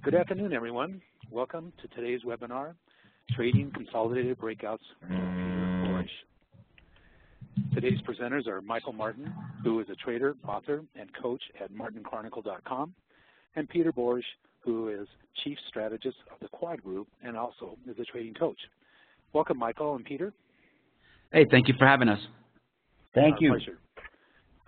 Good afternoon, everyone. Welcome to today's webinar, Trading Consolidated Breakouts with Peter Borish. Today's presenters are Michael Martin, who is a trader, author, and coach at martinchronicle.com, and Peter Borish, who is Chief Strategist of the Quad Group and also is a trading coach. Welcome, Michael and Peter. Hey, thank you for having us. Thank you. Pleasure.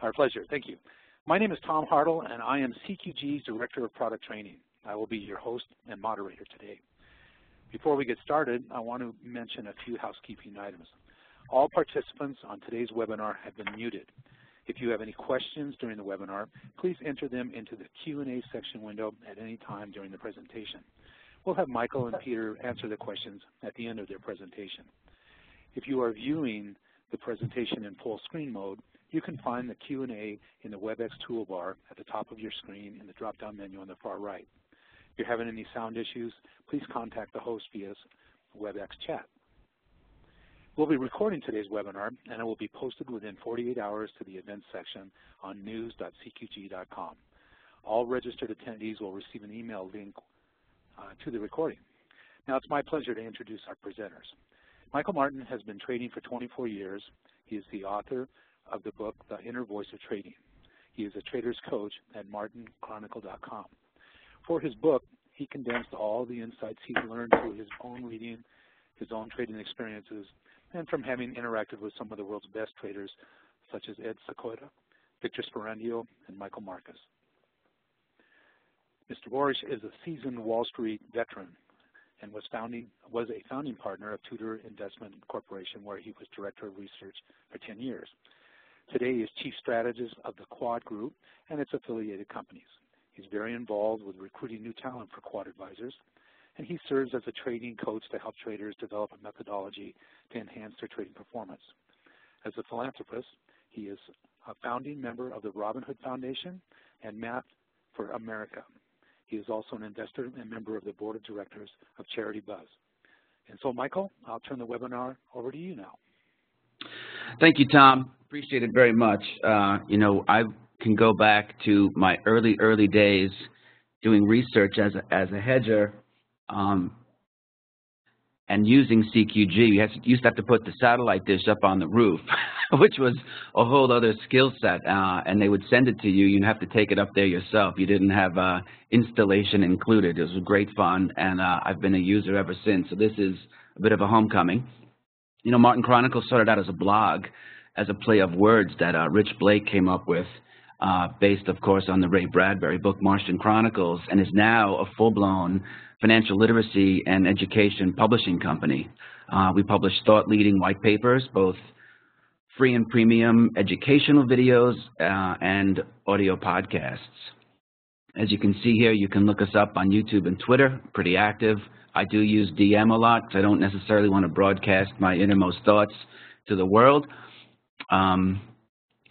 Our pleasure. Thank you. My name is Tom Hartle, and I am CQG's Director of Product Training. I will be your host and moderator today. Before we get started, I want to mention a few housekeeping items. All participants on today's webinar have been muted. If you have any questions during the webinar, please enter them into the Q&A section window at any time during the presentation. We'll have Michael and Peter answer the questions at the end of their presentation. If you are viewing the presentation in full screen mode, you can find the Q&A in the WebEx toolbar at the top of your screen in the drop-down menu on the far right. If you're having any sound issues, please contact the host via WebEx chat. We'll be recording today's webinar, and it will be posted within 48 hours to the events section on news.cqg.com. All registered attendees will receive an email link to the recording. Now, it's my pleasure to introduce our presenters. Michael Martin has been trading for 24 years. He is the author of the book, The Inner Voice of Trading. He is a trader's coach at martinchronicle.com. For his book, he condensed all the insights he's learned through his own reading, his own trading experiences, and from having interacted with some of the world's best traders, such as Ed Sequoia, Victor Sperandio, and Michael Marcus. Mr. Borish is a seasoned Wall Street veteran and was a founding partner of Tudor Investment Corporation, where he was Director of Research for 10 years. Today, he is Chief Strategist of the Quad Group and its affiliated companies. He's very involved with recruiting new talent for Quad advisors, and he serves as a trading coach to help traders develop a methodology to enhance their trading performance. As a philanthropist, he is a founding member of the Robin Hood Foundation and Math for America. He is also an investor and member of the board of directors of Charity Buzz. And so, Michael, I'll turn the webinar over to you now. Thank you, Tom. Appreciate it very much. You know, I can go back to my early days doing research as a hedger and using CQG. You used to have to put the satellite dish up on the roof, which was a whole other skill set, and they would send it to you. You'd have to take it up there yourself. You didn't have installation included. It was great fun, and I've been a user ever since. So this is a bit of a homecoming. You know, Martin Chronicle started out as a blog, as a play of words that Rich Blake came up with, based, of course, on the Ray Bradbury book, Martian Chronicles, and is now a full-blown financial literacy and education publishing company. We publish thought-leading white papers, both free and premium educational videos and audio podcasts. As you can see here, you can look us up on YouTube and Twitter, pretty active. I do use DM a lot because I don't necessarily want to broadcast my innermost thoughts to the world.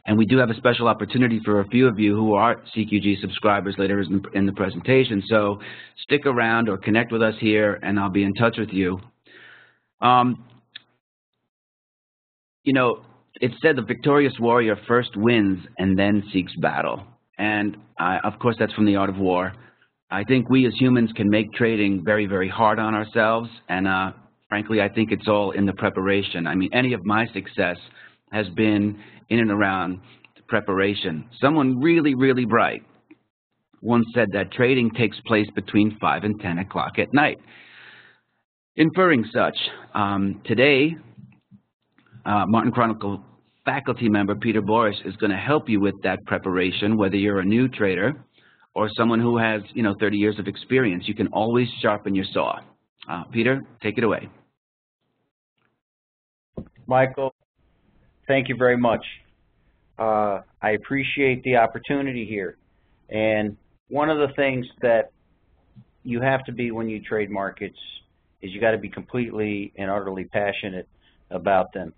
And we do have a special opportunity for a few of you who are CQG subscribers later in the presentation. So stick around or connect with us here, and I'll be in touch with you. You know, it's said the victorious warrior first wins and then seeks battle. And of course, that's from The Art of War. I think we as humans can make trading very, very hard on ourselves. And frankly, I think it's all in the preparation. I mean, any of my success has been in and around the preparation. Someone really, really bright once said that trading takes place between 5 and 10 o'clock at night. Inferring such, today, Martin Chronicle faculty member Peter Borish is going to help you with that preparation, whether you're a new trader or someone who has, 30 years of experience. You can always sharpen your saw. Peter, take it away. Michael, thank you very much. I appreciate the opportunity here. And one of the things that you have to be when you trade markets is you got to be completely and utterly passionate about them,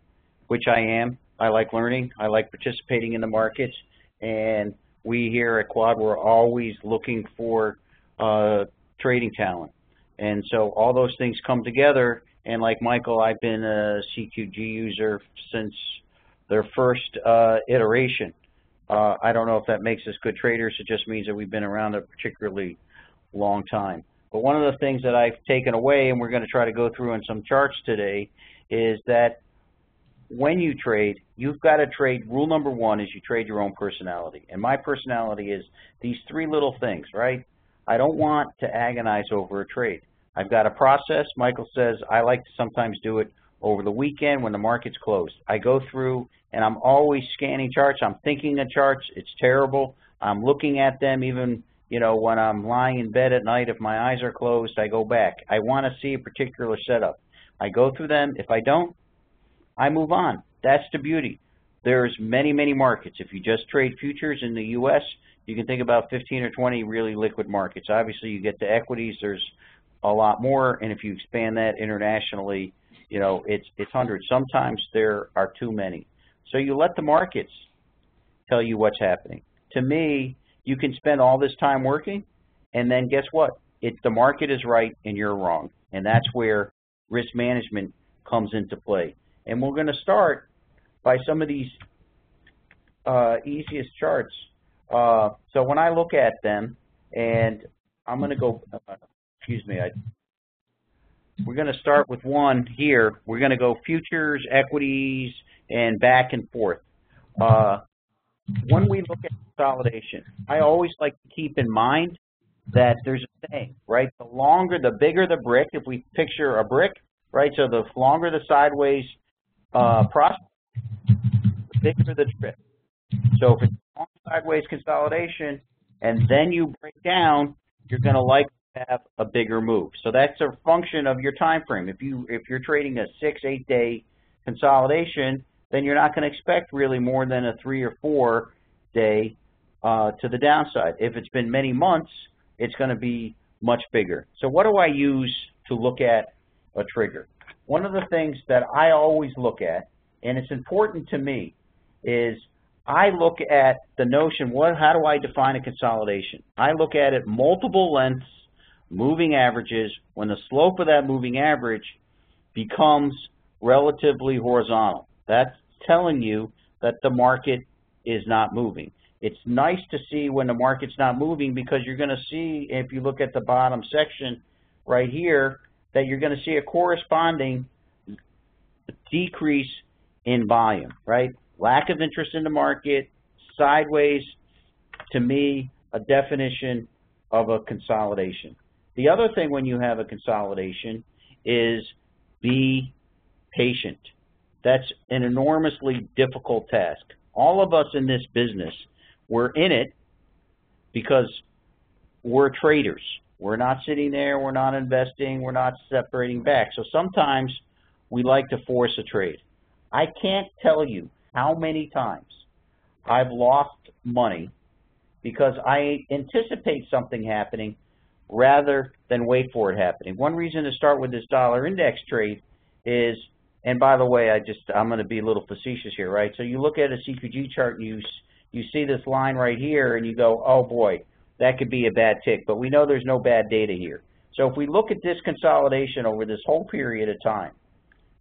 which I am. I like learning. I like participating in the markets. And we here at Quad, we're always looking for trading talent. And so all those things come together. And like Michael, I've been a CQG user since their first iteration. I don't know if that makes us good traders. It just means that we've been around a particularly long time. But one of the things that I've taken away, and we're going to try to go through in some charts today, is that when you trade, you've got to trade. Rule number one is you trade your own personality. And my personality is these three little things, right? I don't want to agonize over a trade. I've got a process. Michael says I like to sometimes do it over the weekend when the market's closed. I go through and I'm always scanning charts. I'm thinking of charts. It's terrible. I'm looking at them even, you know, when I'm lying in bed at night. If my eyes are closed, I go back. I want to see a particular setup. I go through them. If I don't, I move on. That's the beauty. There's many, many markets. If you just trade futures in the U.S., you can think about 15 or 20 really liquid markets. Obviously, you get to equities. There's a lot more, and if you expand that internationally, you know, it's hundreds. Sometimes there are too many. So you let the markets tell you what's happening. To me, you can spend all this time working, and then guess what? The market is right and you're wrong, and that's where risk management comes into play. And we're going to start by some of these easiest charts. So when I look at them, and I'm going to go, excuse me, we're going to start with one here. We're going to go futures, equities, and back and forth. When we look at consolidation, I always like to keep in mind that there's a saying, right? The longer, the bigger the brick, if we picture a brick, right? So the longer the sideways process, the bigger the trip. So if it's a long sideways consolidation and then you break down, you're going to likely have a bigger move. So that's a function of your time frame. If you're trading a 6-8 day consolidation, then you're not going to expect really more than a 3 or 4 day to the downside. If it's been many months, it's going to be much bigger. So what do I use to look at a trigger? One of the things that I always look at, and it's important to me, is I look at the notion, how do I define a consolidation? I look at it multiple lengths, moving averages, when the slope of that moving average becomes relatively horizontal. That's telling you that the market is not moving. It's nice to see when the market's not moving, because you're going to see, if you look at the bottom section right here, that you're going to see a corresponding decrease in volume, right? Lack of interest in the market, sideways, to me, a definition of a consolidation. The other thing when you have a consolidation is be patient. That's an enormously difficult task. All of us in this business, we're in it because we're traders. We're not sitting there, we're not investing, we're not separating back. So sometimes we like to force a trade. I can't tell you how many times I've lost money because I anticipate something happening rather than wait for it happening. One reason to start with this dollar index trade is, and by the way, I'm going to be a little facetious here, right? So you look at a CQG chart and you see this line right here and you go, oh boy, that could be a bad tick, but we know there's no bad data here. So if we look at this consolidation over this whole period of time,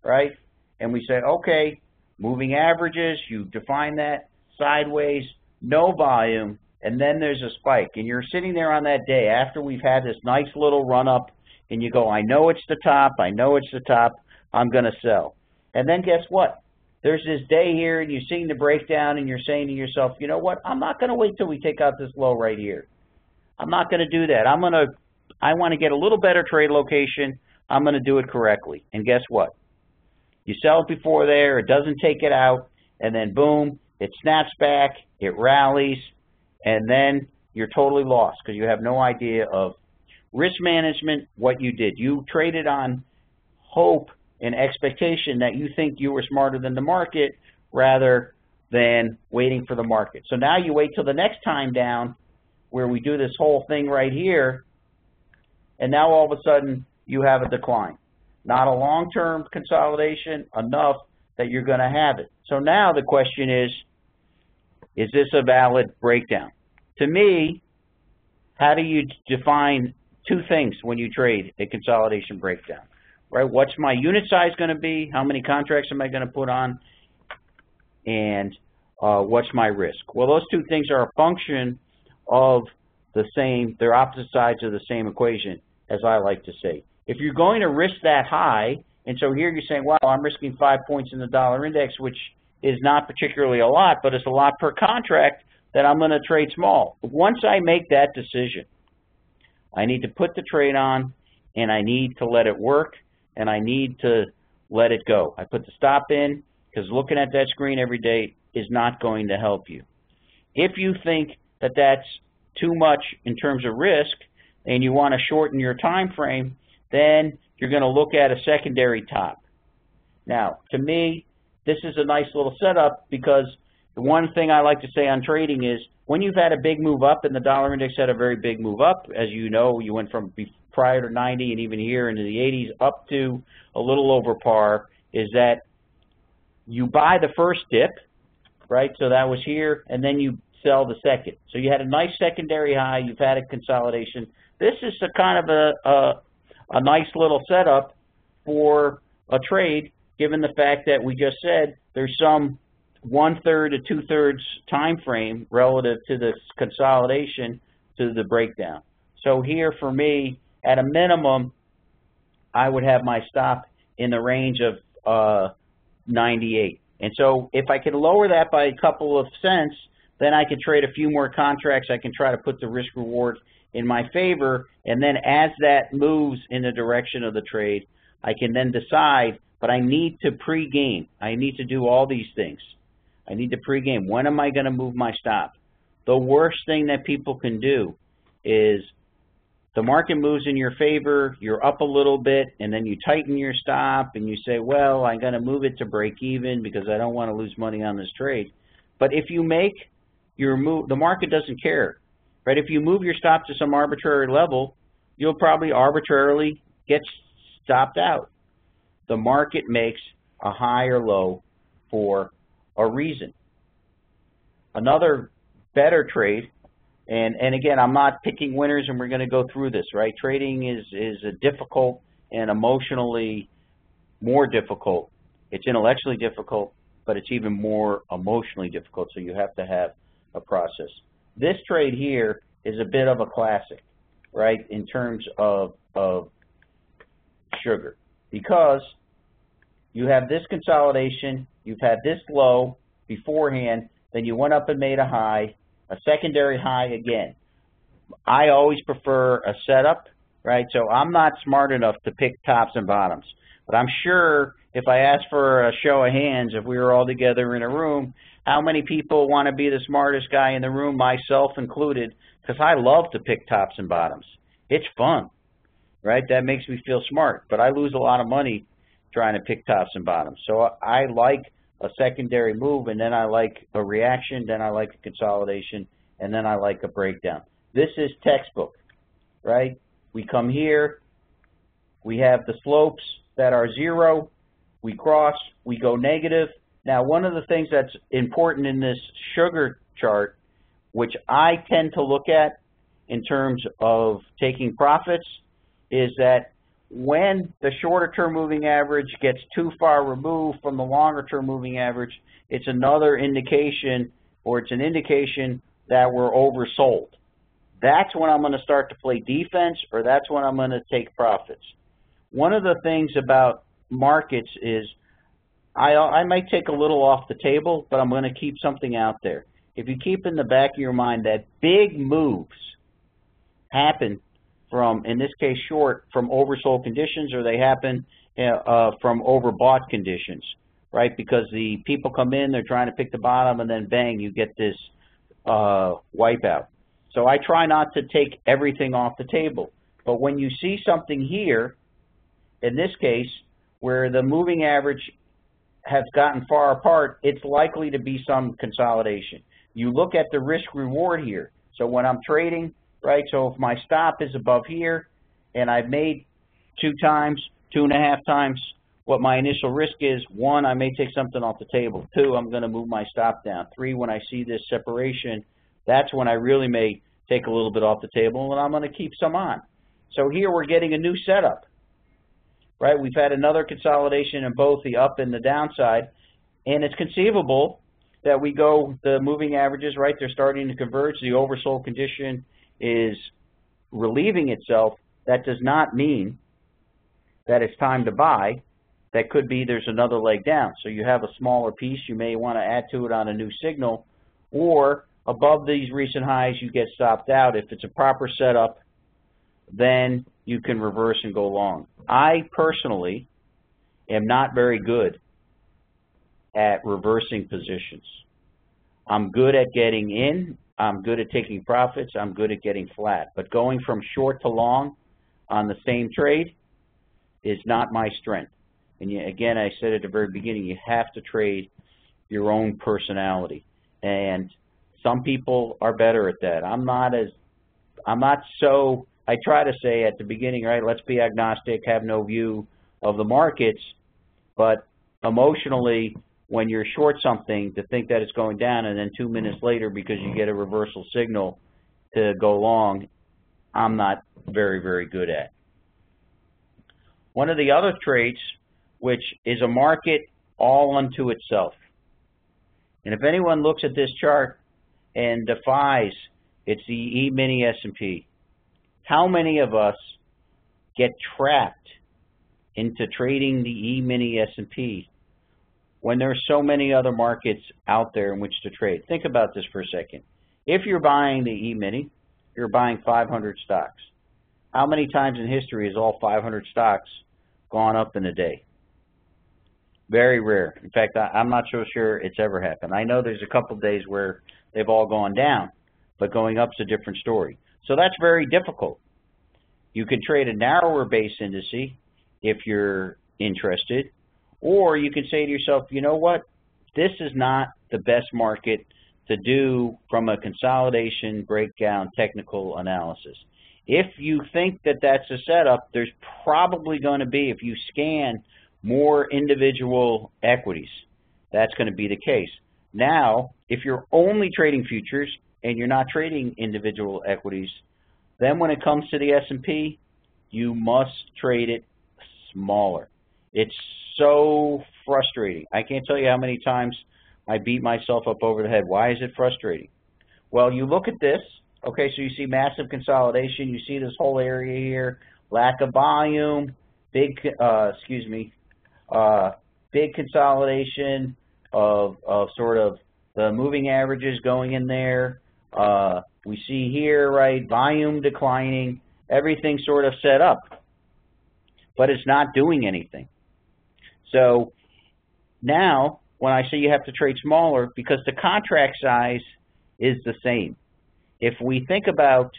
right, and we say, okay, moving averages, you define that, sideways, no volume, and then there's a spike, and you're sitting there on that day after we've had this nice little run up, and you go, I know it's the top, I know it's the top, I'm going to sell. And then guess what? There's this day here, and you're seeing the breakdown, and you're saying to yourself, you know what, I'm not going to wait till we take out this low right here. I'm not going to do that. I want to get a little better trade location. I'm going to do it correctly. And guess what? You sell it before there, it doesn't take it out, and then boom, it snaps back, it rallies, and then you're totally lost because you have no idea of risk management, what you did. You traded on hope and expectation that you think you were smarter than the market rather than waiting for the market. So now you wait till the next time down where we do this whole thing right here, and now all of a sudden you have a decline. Not a long-term consolidation, enough that you're going to have it. So now the question is this a valid breakdown? To me, how do you define two things when you trade a consolidation breakdown? Right? What's my unit size going to be? How many contracts am I going to put on? And what's my risk? Well, those two things are a function of the same, they're opposite sides of the same equation. as I like to say. If you're going to risk that high, and so here you're saying, wow, I'm risking 5 points in the dollar index, which is not particularly a lot, but it's a lot per contract, then I'm going to trade small. But once I make that decision, I need to put the trade on, and I need to let it work, and I need to let it go. I put the stop in, because looking at that screen every day is not going to help you. If you think that that's too much in terms of risk, and you want to shorten your time frame, then you're going to look at a secondary top. Now, to me, this is a nice little setup, because the one thing I like to say on trading is when you've had a big move up, and the dollar index had a very big move up, as you know, you went from prior to 90 and even here into the 80s up to a little over par, is that you buy the first dip, right? So that was here, and then you sell the second. So you had a nice secondary high, you've had a consolidation. This is a kind of a nice little setup for a trade, given the fact that we just said there's some 1/3 to 2/3 time frame relative to the consolidation to the breakdown. So here for me, at a minimum, I would have my stop in the range of 98. And so if I can lower that by a couple of cents, then I can trade a few more contracts. I can try to put the risk reward in my favor, and then as that moves in the direction of the trade, I can then decide, but I need to pre-game. I need to do all these things. I need to pre-game. When am I going to move my stop? The worst thing that people can do is the market moves in your favor, you're up a little bit, and then you tighten your stop, and you say, well, I'm going to move it to break even because I don't want to lose money on this trade. But if you make your move, the market doesn't care. Right? If you move your stop to some arbitrary level, you'll probably arbitrarily get stopped out. The market makes a high or low for a reason. Another better trade, and again, I'm not picking winners, and we're going to go through this, right? Trading is a difficult and emotionally more difficult. It's intellectually difficult, but it's even more emotionally difficult, so you have to have a process. This trade here is a bit of a classic, right, in terms of sugar, because you have this consolidation, you've had this low beforehand, then you went up and made a high, a secondary high again. I always prefer a setup, right? So I'm not smart enough to pick tops and bottoms, but I'm sure if I asked for a show of hands, if we were all together in a room, how many people want to be the smartest guy in the room, myself included, because I love to pick tops and bottoms. It's fun, right? That makes me feel smart, but I lose a lot of money trying to pick tops and bottoms. So I like a secondary move, and then I like a reaction, then I like a consolidation, and then I like a breakdown. This is textbook, right? We come here, we have the slopes that are zero, we cross, we go negative. Now, one of the things that's important in this sugar chart, which I tend to look at in terms of taking profits, is that when the shorter-term moving average gets too far removed from the longer-term moving average, it's another indication, or it's an indication that we're oversold. That's when I'm going to start to play defense, or that's when I'm going to take profits. One of the things about markets is I might take a little off the table, but I'm going to keep something out there. If you keep in the back of your mind that big moves happen from, in this case, short, from oversold conditions, or they happen from overbought conditions, right? Because the people come in, they're trying to pick the bottom, and then bang, you get this wipeout. So I try not to take everything off the table. But when you see something here, in this case, where the moving average has gotten far apart, it's likely to be some consolidation. You look at the risk reward here. So when I'm trading, right, so if my stop is above here and I've made 2 times, 2.5 times what my initial risk is, 1, I may take something off the table. 2, I'm going to move my stop down. 3, when I see this separation, that's when I really may take a little bit off the table, and I'm going to keep some on. So here we're getting a new setup. Right, we've had another consolidation in both the up and the downside, and it's conceivable that we go, the moving averages, right, they're starting to converge, the oversold condition is relieving itself, that does not mean that it's time to buy. That could be there's another leg down. So you have a smaller piece, you may want to add to it on a new signal, or above these recent highs you get stopped out. If it's a proper setup, then you can reverse and go long. I personally am not very good at reversing positions. I'm good at getting in, I'm good at taking profits, I'm good at getting flat. But going from short to long on the same trade is not my strength. And again, I said at the very beginning, you have to trade your own personality. And some people are better at that. I try to say at the beginning, right, let's be agnostic, have no view of the markets, but emotionally, when you're short something, to think that it's going down and then 2 minutes later because you get a reversal signal to go long, I'm not very, very good at. One of the other traits, which is a market all unto itself. And if anyone looks at this chart and defies, it's the E-mini S&P. How many of us get trapped into trading the E-mini S&P when there are so many other markets out there in which to trade? Think about this for a second. If you're buying the E-mini, you're buying 500 stocks. How many times in history has all 500 stocks gone up in a day? Very rare. In fact, I'm not so sure it's ever happened. I know there's a couple days where they've all gone down, but going up's a different story. So that's very difficult. You can trade a narrower base indice if you're interested, or you can say to yourself, you know what, this is not the best market to do from a consolidation, breakdown, technical analysis. If you think that that's a setup, there's probably going to be, if you scan more individual equities, that's going to be the case. Now, if you're only trading futures and you're not trading individual equities, then when it comes to the S&P, you must trade it smaller. It's so frustrating. I can't tell you how many times I beat myself up over the head. Why is it frustrating? Well, you look at this. Okay, so you see massive consolidation. You see this whole area here, lack of volume, big consolidation of sort of the moving averages going in there. We see here, right, volume declining, everything sort of set up, but it's not doing anything. So now, when I say you have to trade smaller, because the contract size is the same. If we think about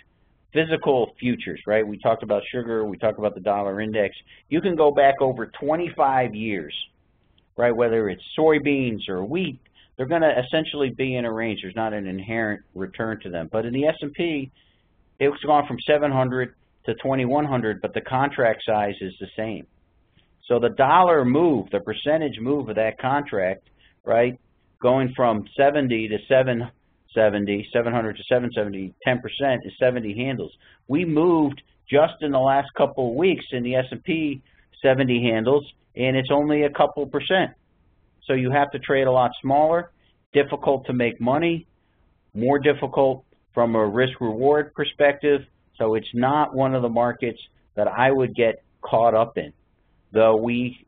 physical futures, right, we talked about sugar, we talked about the dollar index, you can go back over 25 years, right, whether it's soybeans or wheat, they're going to essentially be in a range. There's not an inherent return to them. But in the S&P, it's gone from 700 to 2100, but the contract size is the same. So the dollar move, the percentage move of that contract, right, going from 70 to 700 to 770, 10% is 70 handles. We moved just in the last couple of weeks in the S&P 70 handles, and it's only a couple percent. So you have to trade a lot smaller, difficult to make money, more difficult from a risk-reward perspective. So it's not one of the markets that I would get caught up in, though we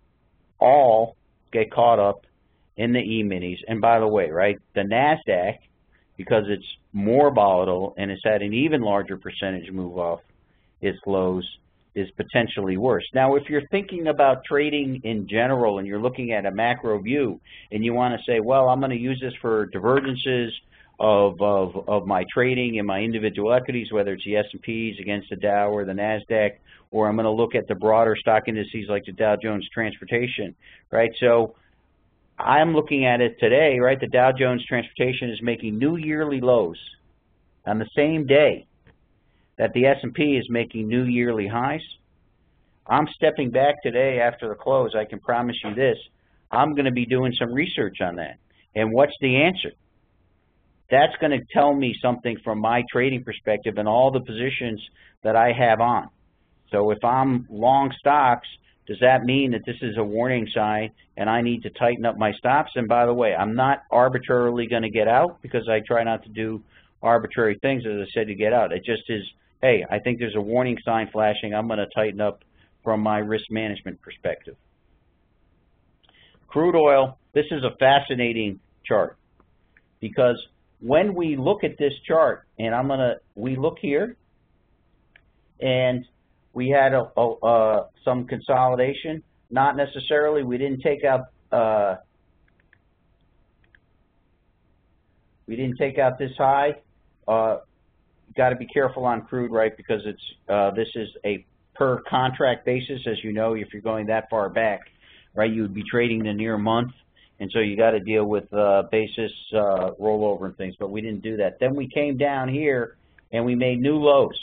all get caught up in the E-minis. And by the way, right, the NASDAQ, because it's more volatile and it's had an even larger percentage move off its lows, is potentially worse. Now, if you're thinking about trading in general and you're looking at a macro view and you want to say, well, I'm going to use this for divergences of my trading in my individual equities, whether it's the S&Ps against the Dow or the NASDAQ, or I'm going to look at the broader stock indices like the Dow Jones Transportation, right? So I'm looking at it today, right? The Dow Jones Transportation is making new yearly lows on the same day that the S&P is making new yearly highs. I'm stepping back today after the close. I can promise you this. I'm going to be doing some research on that. And what's the answer? That's going to tell me something from my trading perspective and all the positions that I have on. So if I'm long stocks, does that mean that this is a warning sign and I need to tighten up my stops? And by the way, I'm not arbitrarily going to get out because I try not to do arbitrary things, as I said, to get out. It just is hey, I think there's a warning sign flashing. I'm going to tighten up from my risk management perspective. Crude oil, this is a fascinating chart because when we look at this chart, and we look here, and we had some consolidation. Not necessarily, we didn't take out this high. Got to be careful on crude, right? Because this is a per contract basis, as you know. If you're going that far back, right, you would be trading the near month, and so you got to deal with basis rollover and things. But we didn't do that. Then we came down here and we made new lows.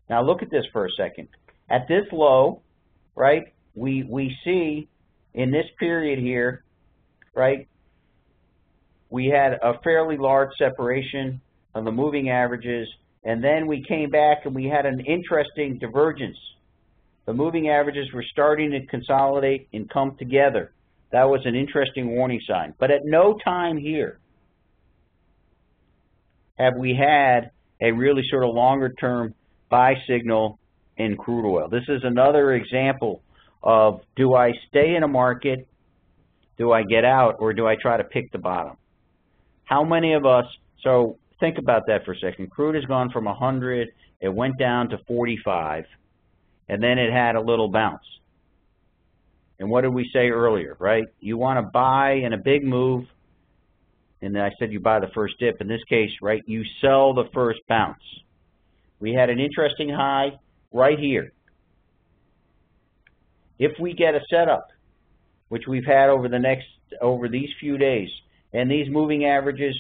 Now look at this for a second. At this low, right, we see in this period here, right, we had a fairly large separation of the moving averages, and then we came back and we had an interesting divergence. The moving averages were starting to consolidate and come together. That was an interesting warning sign. But at no time here have we had a really sort of longer term buy signal in crude oil. This is another example of, do I stay in a market, do I get out, or do I try to pick the bottom? How many of us, so think about that for a second. Crude has gone from 100, it went down to 45, and then it had a little bounce. And what did we say earlier, right? You want to buy in a big move, and then I said you buy the first dip. In this case, right, you sell the first bounce. We had an interesting high right here. If we get a setup, which we've had over these few days, and these moving averages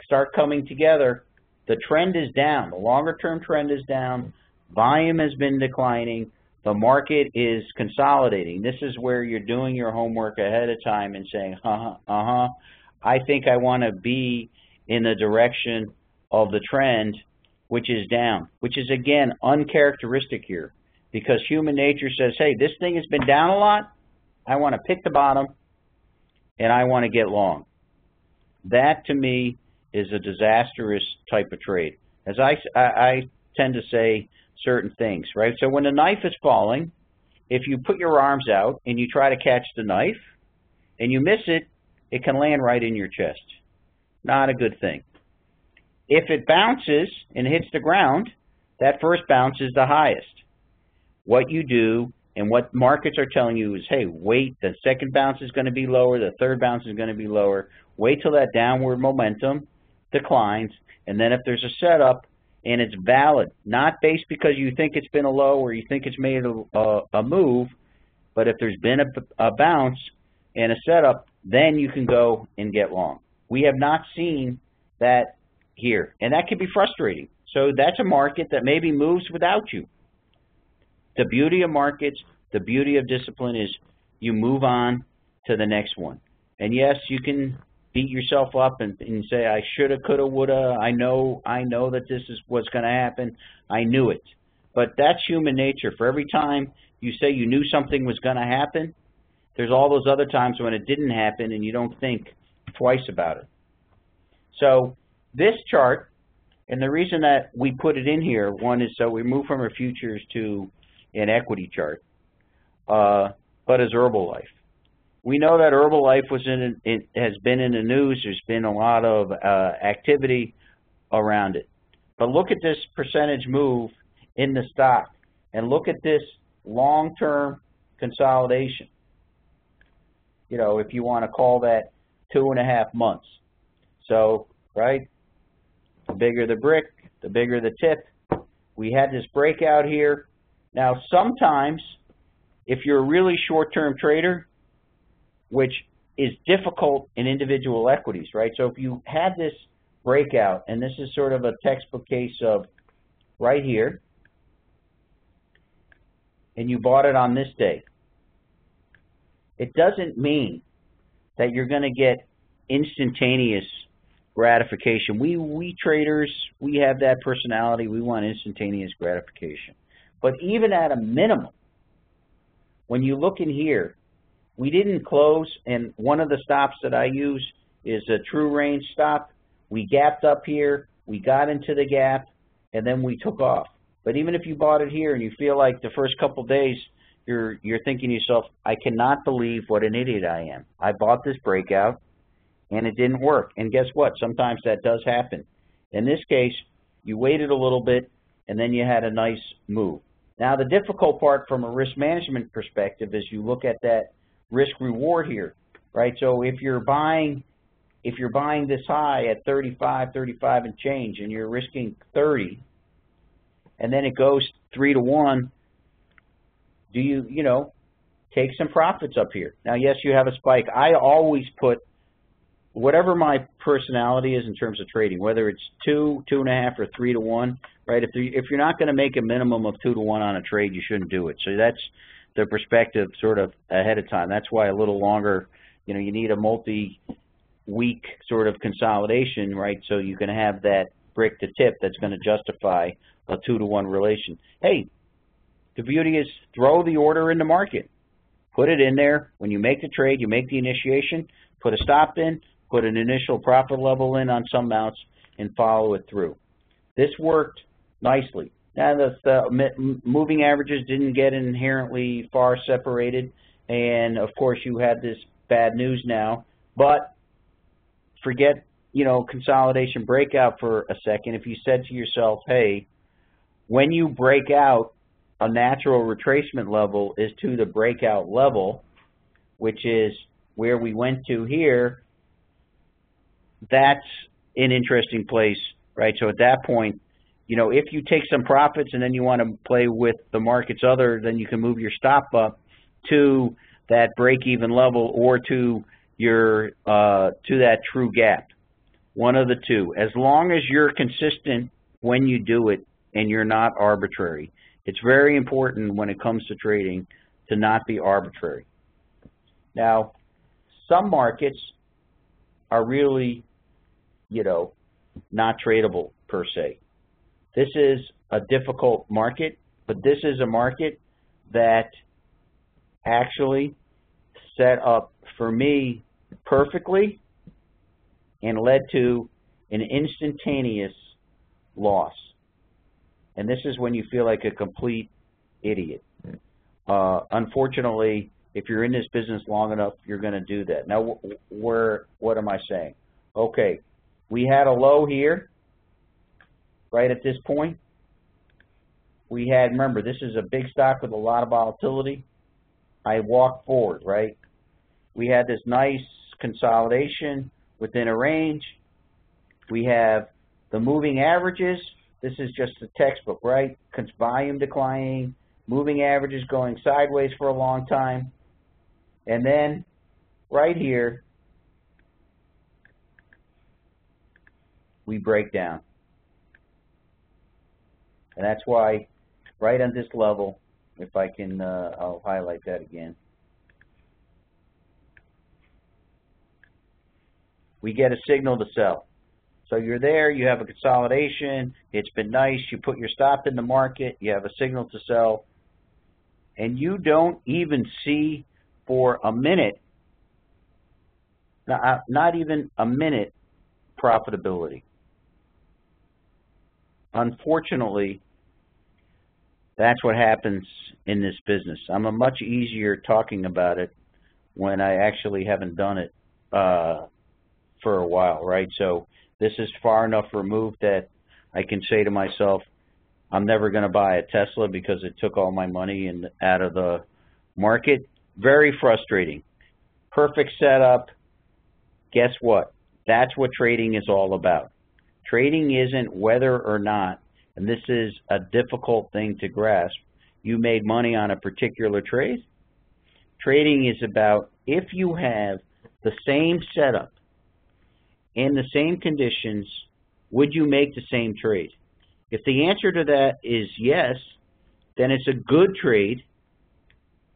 start coming together, the trend is down. The longer term trend is down. Volume has been declining. The market is consolidating. This is where you're doing your homework ahead of time and saying, I think I want to be in the direction of the trend, which is down, which is, again, uncharacteristic here, because human nature says, hey, this thing has been down a lot. I want to pick the bottom, and I want to get long. That, to me, is a disastrous type of trade. As I tend to say certain things, right? So when the knife is falling, if you put your arms out and you try to catch the knife and you miss it, it can land right in your chest. Not a good thing. If it bounces and hits the ground, that first bounce is the highest. What you do and what markets are telling you is, hey, wait, the second bounce is going to be lower, the third bounce is going to be lower. Wait till that downward momentum declines, and then if there's a setup and it's valid, not based because you think it's been a low or you think it's made a move, but if there's been a bounce and a setup, then you can go and get long. We have not seen that here, and that can be frustrating. So that's a market that maybe moves without you. The beauty of markets, the beauty of discipline is you move on to the next one. And yes, you can beat yourself up and say, I shoulda, coulda, woulda, I know that this is what's going to happen. I knew it. But that's human nature. For every time you say you knew something was going to happen, there's all those other times when it didn't happen and you don't think twice about it. So this chart, and the reason that we put it in here, one is so we move from our futures to an equity chart, but as Herbalife. We know that Herbalife has been in the news. There's been a lot of activity around it. But look at this percentage move in the stock, and look at this long-term consolidation. You know, if you want to call that 2.5 months. So, right, the bigger the brick, the bigger the tip. We had this breakout here. Now, sometimes, if you're a really short-term trader, which is difficult in individual equities, right? So if you had this breakout, and this is sort of a textbook case of right here, and you bought it on this day, it doesn't mean that you're going to get instantaneous gratification. We traders, we have that personality. We want instantaneous gratification. But even at a minimum, when you look in here, we didn't close, and one of the stops that I use is a true range stop. We gapped up here, we got into the gap, and then we took off. But even if you bought it here and you feel like the first couple days you're thinking to yourself, I cannot believe what an idiot I am. I bought this breakout and it didn't work. And guess what? Sometimes that does happen. In this case, you waited a little bit and then you had a nice move. Now the difficult part from a risk management perspective is you look at that risk reward here, right? So if you're buying this high at 35 and change and you're risking 30 and then it goes 3 to 1, do you know, take some profits up here? Now, yes, you have a spike. I always put whatever my personality is in terms of trading, whether it's 2, 2.5, or 3 to 1, right? If you're not going to make a minimum of 2 to 1 on a trade, you shouldn't do it. So that's the perspective sort of ahead of time. That's why a little longer, you know, you need a multi-week sort of consolidation, right? So you can have that brick to tip that's going to justify a 2 to 1 relation. Hey, the beauty is throw the order in the market. Put it in there. When you make the trade, you make the initiation, put a stop in, put an initial profit level in on some mounts, and follow it through. This worked nicely. Now, the moving averages didn't get inherently far separated, and of course you had this bad news now, but forget, you know, consolidation breakout for a second. If you said to yourself, hey, when you break out, a natural retracement level is to the breakout level, which is where we went to here, that's an interesting place, right? So at that point, you know, if you take some profits and then you want to play with the markets other, then you can move your stop up to that break-even level or to your to that true gap. One of the two. As long as you're consistent when you do it and you're not arbitrary. It's very important when it comes to trading to not be arbitrary. Now, some markets are really, you know, not tradable per se. This is a difficult market, but this is a market that actually set up for me perfectly and led to an instantaneous loss. And this is when you feel like a complete idiot. Unfortunately, if you're in this business long enough, you're going to do that. Now, what am I saying? Okay, we had a low here, right at this point. We had, remember, this is a big stock with a lot of volatility. I walked forward, right? We had this nice consolidation within a range. We have the moving averages. This is just a textbook, right? Volume declining, moving averages going sideways for a long time. And then right here, we break down. And that's why right on this level, if I can, I'll highlight that again. We get a signal to sell. So you're there, you have a consolidation, it's been nice, you put your stop in the market, you have a signal to sell, and you don't even see for a minute, not even a minute, profitability. Unfortunately, that's what happens in this business. I'm much easier talking about it when I actually haven't done it for a while, right? So this is far enough removed that I can say to myself, I'm never going to buy a Tesla because it took all my money out of the market. Very frustrating. Perfect setup. Guess what? That's what trading is all about. Trading isn't whether or not, and this is a difficult thing to grasp, you made money on a particular trade. Trading is about if you have the same setup, in the same conditions, would you make the same trade? If the answer to that is yes, then it's a good trade,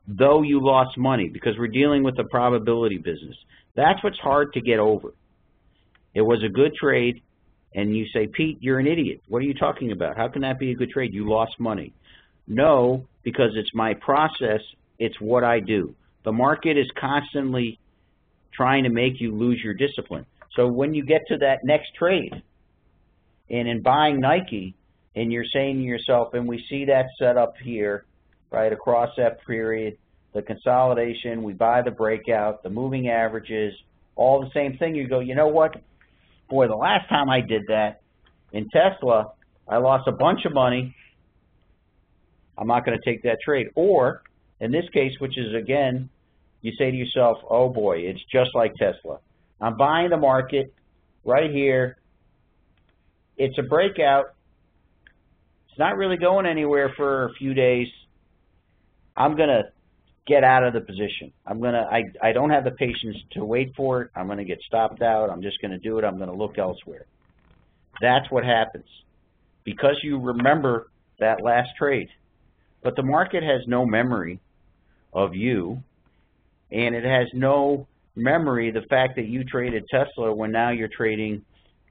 though you lost money, because we're dealing with a probability business. That's what's hard to get over. It was a good trade, and you say, Pete, you're an idiot. What are you talking about? How can that be a good trade? You lost money. No, because it's my process. It's what I do. The market is constantly trying to make you lose your discipline. So when you get to that next trade, and in buying Nike, and you're saying to yourself, and we see that set up here, right, across that period, the consolidation, we buy the breakout, the moving averages, all the same thing. You go, you know what? Boy, the last time I did that in Tesla, I lost a bunch of money. I'm not going to take that trade. Or, in this case, which is, again, you say to yourself, oh boy, it's just like Tesla. I'm buying the market right here. It's a breakout. It's not really going anywhere for a few days. I'm going to get out of the position. I don't have the patience to wait for it. I'm going to get stopped out. I'm just going to do it. I'm going to look elsewhere. That's what happens because you remember that last trade. But the market has no memory of you, and it has no memory of the fact that you traded Tesla when now you're trading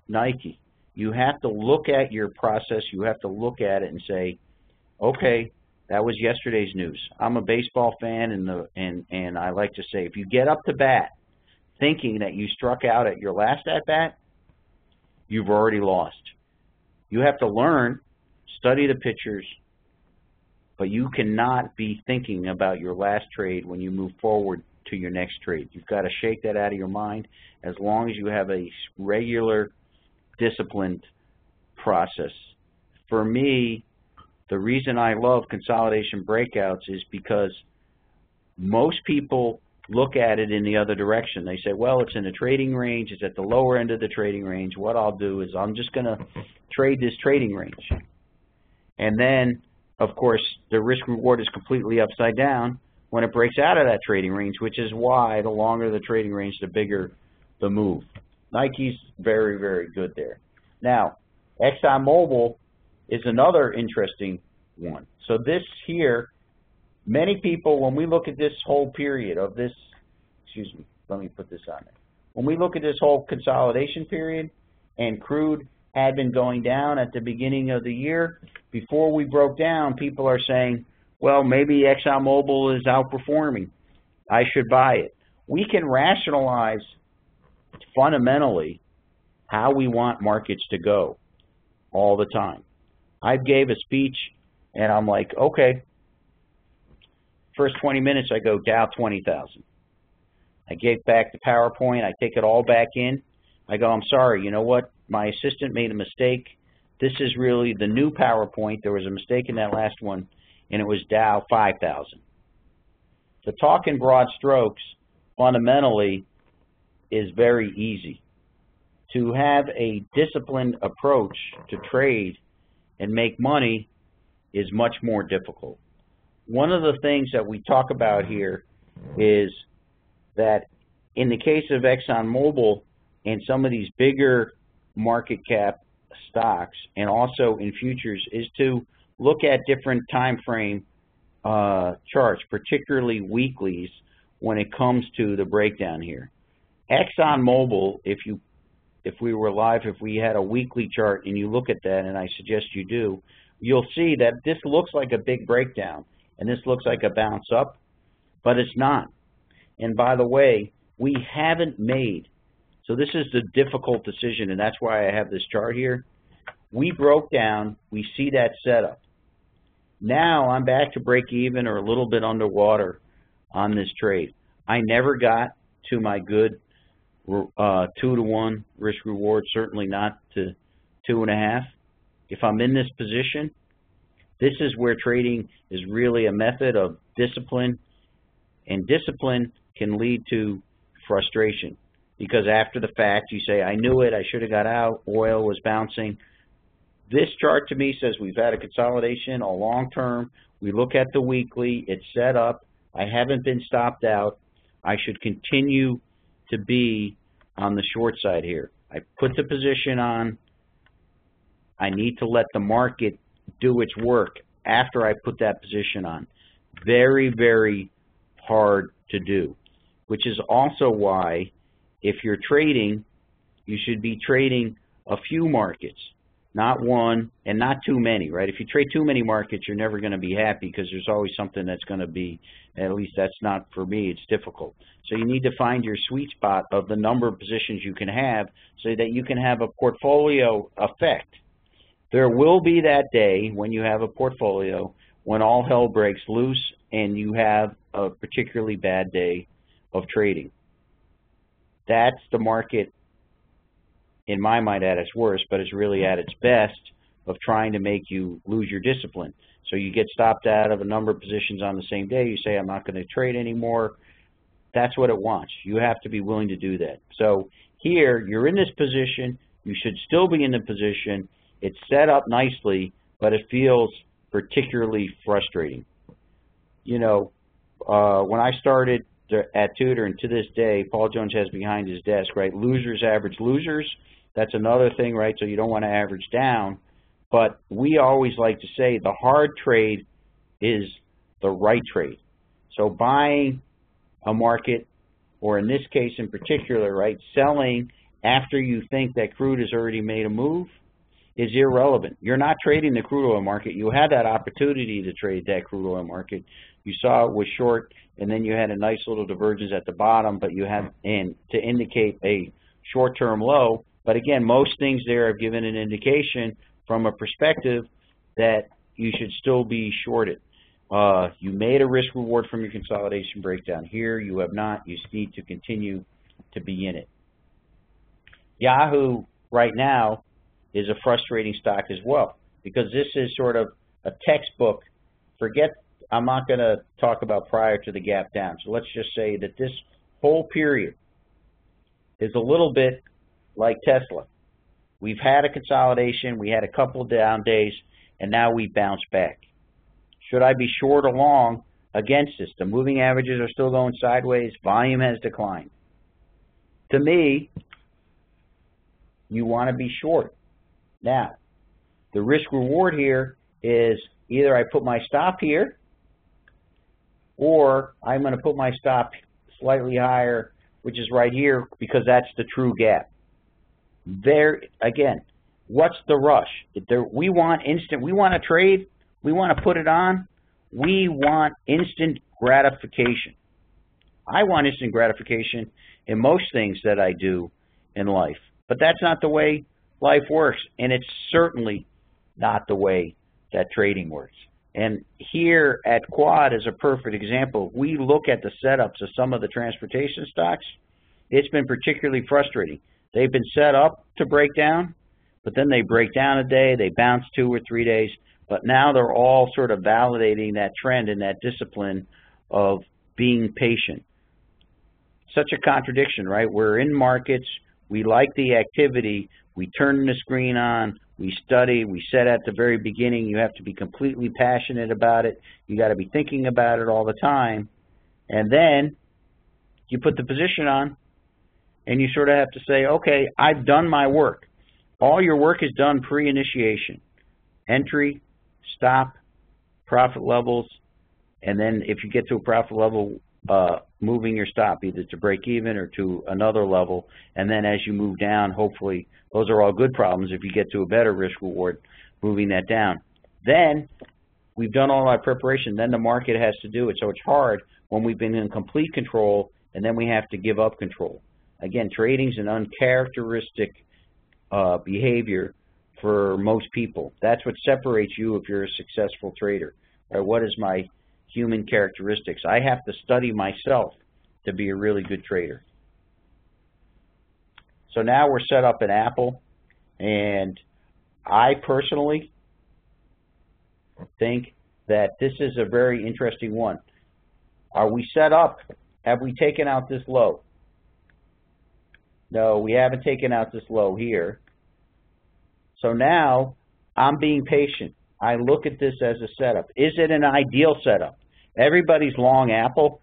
Nike. You have to look at your process. You have to look at it and say, okay, that was yesterday's news. I'm a baseball fan, and I like to say, if you get up to bat thinking that you struck out at your last at-bat, you've already lost. You have to learn, study the pitchers, but you cannot be thinking about your last trade when you move forward to your next trade. You've got to shake that out of your mind as long as you have a regular, disciplined process. For me, the reason I love consolidation breakouts is because most people look at it in the other direction. They say, well, it's in the trading range. It's at the lower end of the trading range. What I'll do is I'm just going to trade this trading range. And then, of course, the risk-reward is completely upside down when it breaks out of that trading range, which is why the longer the trading range, the bigger the move. Nike's very, very good there. Now, ExxonMobil is another interesting one. So this here, many people, when we look at this whole period of this, excuse me, let me put this on there. When we look at this whole consolidation period, and crude had been going down at the beginning of the year, before we broke down, people are saying, well, maybe ExxonMobil is outperforming. I should buy it. We can rationalize fundamentally how we want markets to go all the time. I gave a speech, and I'm like, okay, first 20 minutes, I go Dow 20,000. I gave back the PowerPoint. I take it all back in. I go, I'm sorry, you know what? My assistant made a mistake. This is really the new PowerPoint. There was a mistake in that last one, and it was Dow 5,000. To talk in broad strokes, fundamentally, is very easy. To have a disciplined approach to trade and make money is much more difficult. One of the things that we talk about here is that in the case of ExxonMobil and some of these bigger market cap stocks, and also in futures, is to look at different time frame charts, particularly weeklies, when it comes to the breakdown here. ExxonMobil, if we were live, if we had a weekly chart and you look at that, and I suggest you do, you'll see that this looks like a big breakdown and this looks like a bounce up, but it's not. And by the way, we haven't made, so this is the difficult decision, and that's why I have this chart here. We broke down, we see that setup. Now I'm back to break even or a little bit underwater on this trade. I never got to my good 2-to-1 risk reward, certainly not to 2.5. If I'm in this position, this is where trading is really a method of discipline, and discipline can lead to frustration because after the fact you say, I knew it, I should have got out, oil was bouncing. This chart to me says we've had a consolidation, a long term. We look at the weekly, it's set up. I haven't been stopped out. I should continue to be on the short side here. I put the position on. I need to let the market do its work after I put that position on. Very, very hard to do, which is also why if you're trading, you should be trading a few markets, not one and not too many, right? If you trade too many markets, you're never going to be happy because there's always something that's going to be, at least that's not for me, it's difficult. So you need to find your sweet spot of the number of positions you can have so that you can have a portfolio effect. There will be that day when you have a portfolio when all hell breaks loose and you have a particularly bad day of trading. That's the market, in my mind, at its worst, but it's really at its best of trying to make you lose your discipline. So you get stopped out of a number of positions on the same day. You say, I'm not going to trade anymore. That's what it wants. You have to be willing to do that. So here, you're in this position. You should still be in the position. It's set up nicely, but it feels particularly frustrating. You know, when I started at Tudor, and to this day, Paul Jones has behind his desk, right, losers average losers. That's another thing, right, so you don't want to average down. But we always like to say the hard trade is the right trade. So buying a market, or in this case in particular, right, selling after you think that crude has already made a move is irrelevant. You're not trading the crude oil market. You had that opportunity to trade that crude oil market. You saw it was short, and then you had a nice little divergence at the bottom, but you had to indicate a short-term low. But again, most things there have given an indication from a perspective that you should still be shorted. You made a risk reward from your consolidation breakdown. Here you have not. You need to continue to be in it. Yahoo right now is a frustrating stock as well, because this is sort of a textbook. Forget, I'm not going to talk about prior to the gap down. So let's just say that this whole period is a little bit like Tesla. We've had a consolidation, we had a couple down days, and now we bounce back. Should I be short or long against this? The moving averages are still going sideways. Volume has declined. To me, you want to be short. Now, the risk reward here is either I put my stop here, or I'm going to put my stop slightly higher, which is right here, because that's the true gap. There, again, what's the rush? We want instant, we want to trade, we want to put it on, we want instant gratification. I want instant gratification in most things that I do in life, but that's not the way life works, and it's certainly not the way that trading works. And here at Quad is a perfect example. We look at the setups of some of the transportation stocks. It's been particularly frustrating. They've been set up to break down, but then they break down a day, they bounce 2 or 3 days, but now they're all sort of validating that trend and that discipline of being patient. Such a contradiction, right? We're in markets, we like the activity, we turn the screen on, we study, we said at the very beginning you have to be completely passionate about it, you got to be thinking about it all the time, and then you put the position on, and you sort of have to say, okay, I've done my work. All your work is done pre-initiation. Entry, stop, profit levels, and then if you get to a profit level, moving your stop either to break even or to another level, and then as you move down, hopefully, those are all good problems. If you get to a better risk reward, moving that down. Then we've done all our preparation. Then the market has to do it. So it's hard when we've been in complete control, and then we have to give up control. Again, trading's an uncharacteristic behavior for most people. That's what separates you if you're a successful trader. Right? What is my human characteristics? I have to study myself to be a really good trader. So now we're set up in Apple, and I personally think that this is a very interesting one. Are we set up? Have we taken out this low? No, we haven't taken out this low here. So now I'm being patient. I look at this as a setup. Is it an ideal setup? Everybody's long Apple.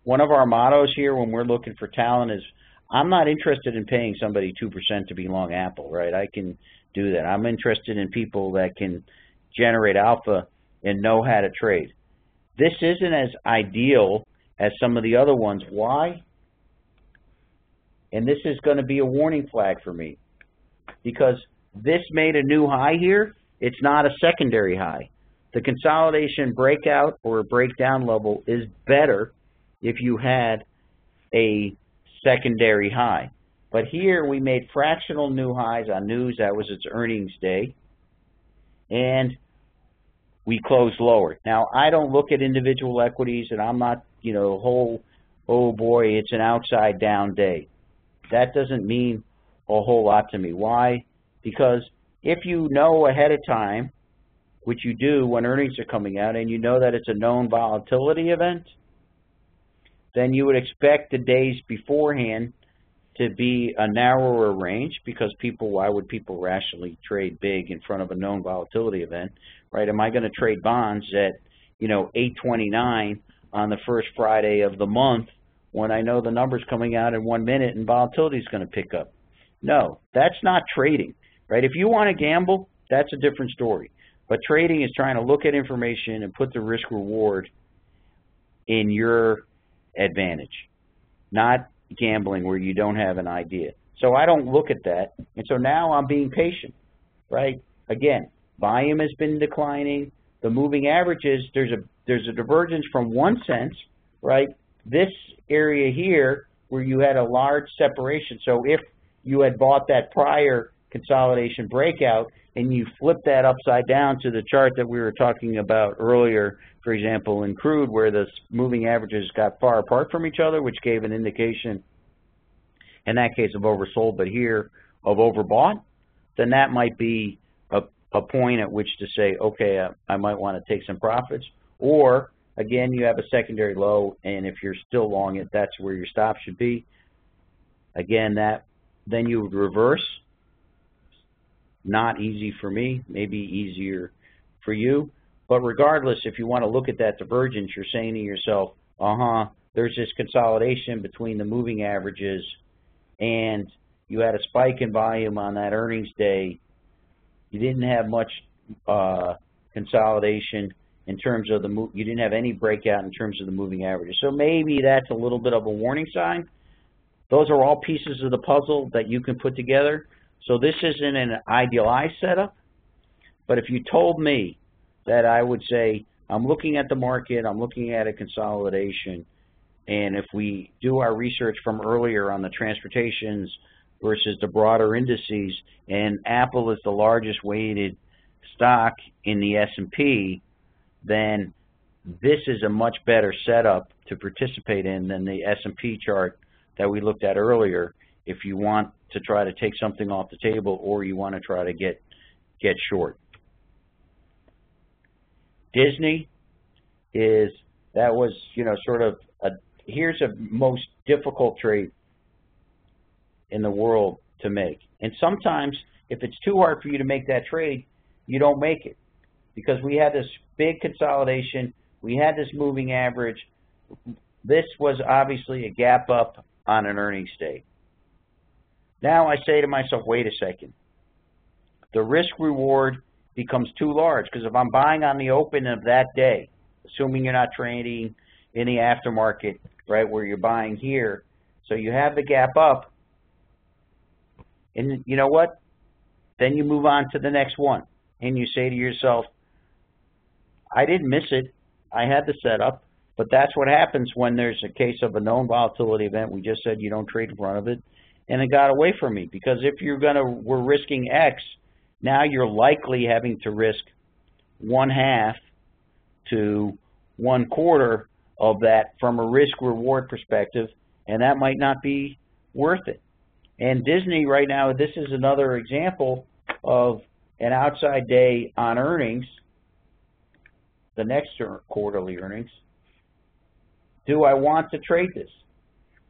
One of our mottos here when we're looking for talent is, I'm not interested in paying somebody 2% to be long Apple, right? I can do that. I'm interested in people that can generate alpha and know how to trade. This isn't as ideal as some of the other ones. Why? And this is going to be a warning flag for me, because this made a new high here. It's not a secondary high. The consolidation breakout or breakdown level is better if you had a secondary high. But here we made fractional new highs on news. That was its earnings day. and we closed lower. Now, I don't look at individual equities, and I'm not, you know, oh boy, it's an outside down day. That doesn't mean a whole lot to me. Why? Because if you know ahead of time, which you do when earnings are coming out, and you know that it's a known volatility event, then you would expect the days beforehand to be a narrower range, because why would people rationally trade big in front of a known volatility event, right? Am I going to trade bonds at, you know, 829 on the first Friday of the month when I know the number's coming out in 1 minute and volatility is going to pick up? No, that's not trading, right? If you want to gamble, that's a different story. But trading is trying to look at information and put the risk reward in your advantage, not gambling where you don't have an idea. So I don't look at that, and so now I'm being patient, right? Again, volume has been declining. The moving averages, there's a divergence from 1 cent, right? This area here where you had a large separation. So if you had bought that prior consolidation breakout and you flip that upside down to the chart that we were talking about earlier, for example, in crude, where the moving averages got far apart from each other, which gave an indication, in that case, of oversold, but here of overbought, then that might be a point at which to say, okay, I might want to take some profits. Or, again, you have a secondary low, and if you're still long it, that's where your stop should be. Again, then you would reverse. Not easy for me, maybe easier for you. But regardless, if you want to look at that divergence, you're saying to yourself, there's this consolidation between the moving averages, and you had a spike in volume on that earnings day. You didn't have much consolidation in terms of you didn't have any breakout in terms of the moving averages. So maybe that's a little bit of a warning sign. Those are all pieces of the puzzle that you can put together. So this isn't an idealized setup, but if you told me that, I would say, I'm looking at the market, I'm looking at a consolidation, and if we do our research from earlier on the transportations versus the broader indices, and Apple is the largest weighted stock in the S&P, then this is a much better setup to participate in than the S&P chart that we looked at earlier, if you want to try to take something off the table or you want to try to get short. Disney was, you know, sort of here's a most difficult trade in the world to make. And sometimes if it's too hard for you to make that trade, you don't make it, because we had this big consolidation, we had this moving average. This was obviously a gap up on an earnings day. Now I say to myself, wait a second. The risk reward becomes too large, because if I'm buying on the open of that day, assuming you're not trading in the aftermarket, right, where you're buying here, so you have the gap up, and you know what? Then you move on to the next one, and you say to yourself, I didn't miss it. I had the setup, but that's what happens when there's a case of a known volatility event. We just said you don't trade in front of it, and it got away from me, because if we're risking X, now you're likely having to risk 1/2 to 1/4 of that from a risk-reward perspective, and that might not be worth it. And Disney right now, this is another example of an outside day on earnings, the next quarterly earnings. Do I want to trade this?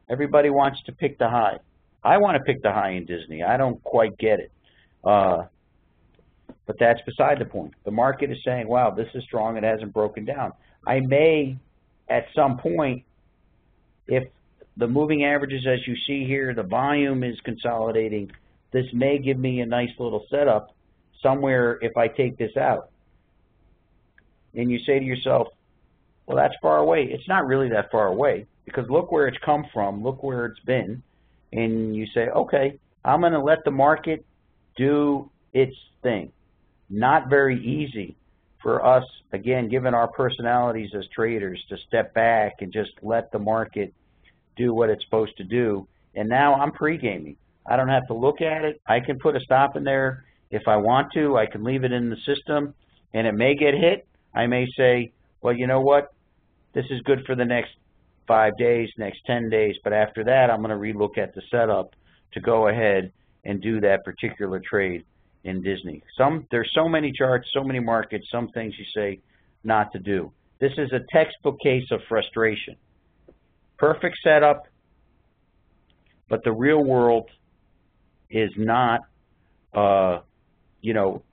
Everybody wants to pick the high. I want to pick the high in Disney. I don't quite get it. But that's beside the point. The market is saying, wow, this is strong, it hasn't broken down. I may, at some point, if the moving averages, as you see here, the volume is consolidating, this may give me a nice little setup somewhere if I take this out. And you say to yourself, well, that's far away. It's not really that far away, because look where it's come from, look where it's been, and you say, okay, I'm going to let the market do its thing. Not very easy for us, again, given our personalities as traders, to step back and just let the market do what it's supposed to do. And now I'm pre-gaming. I don't have to look at it. I can put a stop in there If I want to, I can leave it in the system, and it may get hit. I may say, well, you know what? This is good for the next 5 days, next 10 days, but after that, I'm going to relook at the setup to go ahead and do that particular trade in Disney. There's so many charts, so many markets, some things you say not to do. This is a textbook case of frustration. Perfect setup, but the real world is not, you know,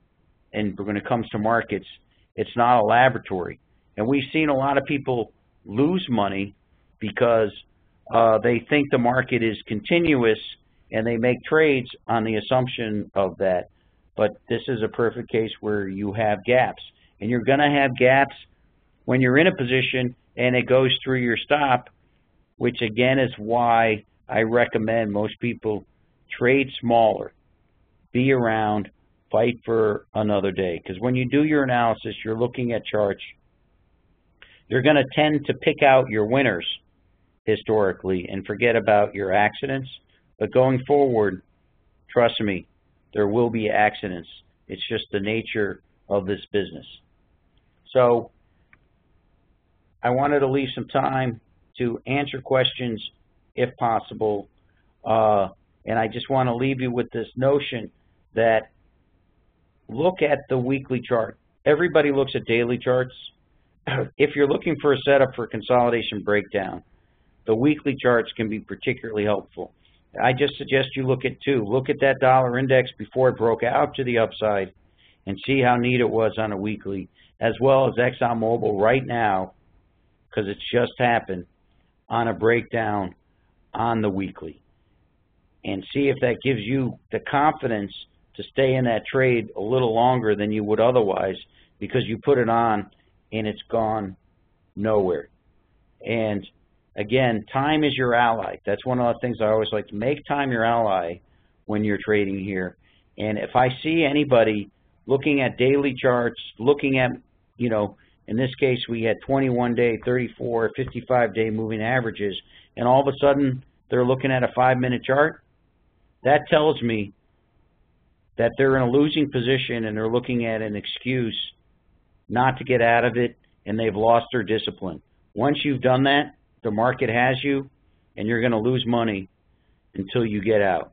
and when it comes to markets, it's not a laboratory. And we've seen a lot of people lose money because they think the market is continuous and they make trades on the assumption of that. But this is a perfect case where you have gaps. And you're going to have gaps when you're in a position and it goes through your stop, which again is why I recommend most people trade smaller, be around, fight for another day. Because when you do your analysis, you're looking at charts. You're going to tend to pick out your winners historically and forget about your accidents. But going forward, trust me, there will be accidents. It's just the nature of this business. So I wanted to leave some time to answer questions if possible. And I just want to leave you with this notion that look at the weekly chart. Everybody looks at daily charts. If you're looking for a setup for consolidation breakdown, the weekly charts can be particularly helpful. I just suggest you look at two. Look at that dollar index before it broke out to the upside and see how neat it was on a weekly, as well as ExxonMobil right now, because it's just happened, on a breakdown on the weekly. And see if that gives you the confidence to stay in that trade a little longer than you would otherwise, because you put it on and it's gone nowhere. And again, time is your ally. That's one of the things I always like to make time your ally when you're trading here. And if I see anybody looking at daily charts, looking at, you know, in this case we had 21-day, 34, 55-day moving averages, and all of a sudden they're looking at a 5-minute chart, that tells me that they're in a losing position and they're looking at an excuse not to get out of it, and they've lost their discipline. Once you've done that, the market has you, and you're going to lose money until you get out.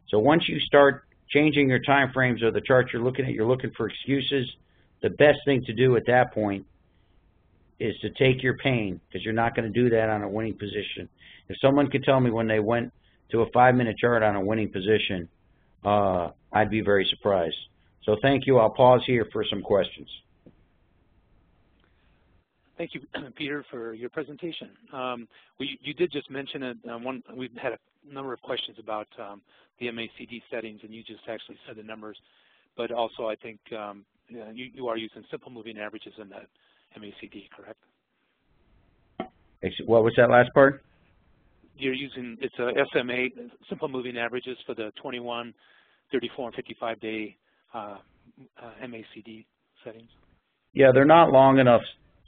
So once you start changing your time frames or the chart you're looking at, you're looking for excuses, the best thing to do at that point is to take your pain, because you're not going to do that on a winning position. If someone could tell me when they went to a 5-minute chart on a winning position, I'd be very surprised. So thank you. I'll pause here for some questions. Thank you, Peter, for your presentation. You did just mention it. We've had a number of questions about the MACD settings, and you just actually said the numbers. But also, I think you are using simple moving averages in that MACD, correct? What was that last part? You're using, it's a SMA, simple moving averages for the 21, 34, and 55-day MACD settings. Yeah, they're not long enough